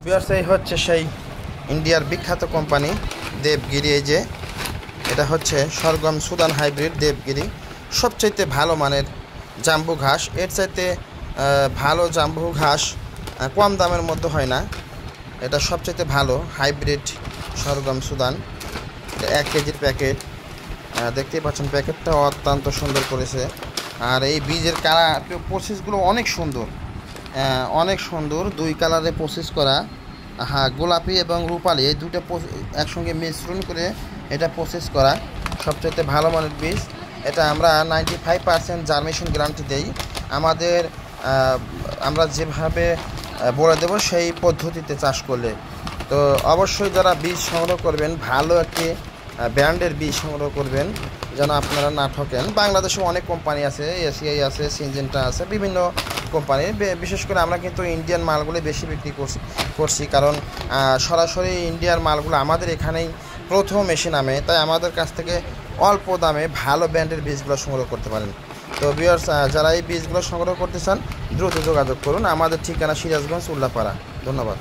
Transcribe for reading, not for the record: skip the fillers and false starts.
Viewers, এই হচ্ছে সেই ইন্ডিয়ার বিখ্যাত কোম্পানি দেবগিরি। এই যে এটা হচ্ছে সরগম সুদান হাইব্রিড দেবগিরি, সবচাইতে ভালো মানের জাম্বু ঘাস। এর চাইতে ভালো জাম্বু ঘাস কম দামের মধ্যে হয় না। এটা সবচাইতে ভালো হাইব্রিড সরগম সুদান। এটা 1 কেজির প্যাকেট, দেখতেই পাচ্ছেন প্যাকেটটা অত্যন্ত সুন্দর করেছে। আর এই বীজের প্রসেসগুলো অনেক সুন্দর, অনেক সুন্দর। 2 কালারে প্রসেস করা, হ্যাঁ, গোলাপি এবং রূপালি এই দুটো একসঙ্গে মিশ্রণ করে এটা প্রসেস করা সবচেয়ে ভালো মানের বীজ। এটা আমরা 95% জার্মেশন গ্যারান্টি দেই। আমরা যেভাবে বলে দেব সেই পদ্ধতিতে চাষ করলে। তো অবশ্যই যারা বীজ সংগ্রহ করবেন, ভালো একটি ব্র্যান্ডের বীজ সংগ্রহ করবেন যেন আপনারা না ঠকেন। বাংলাদেশে অনেক কোম্পানি আছে, এসিআই আছে, সিনজেন্টা আছে, বিভিন্ন কোম্পানির। বিশেষ করে আমরা কিন্তু ইন্ডিয়ান মালগুলো বেশি বিক্রি করছি, কারণ সরাসরি ইন্ডিয়ার মালগুলো আমাদের এখানেই প্রথম এসে নামে। তাই আমাদের কাছ থেকে অল্প দামে ভালো ব্র্যান্ডের বীজগুলো সংগ্রহ করতে পারেন। তো ভিউয়ার্স, যারা এই বীজগুলো সংগ্রহ করতে চান দ্রুত যোগাযোগ করুন। আমাদের ঠিকানা সিরাজগঞ্জ, উল্লাপাড়া। ধন্যবাদ।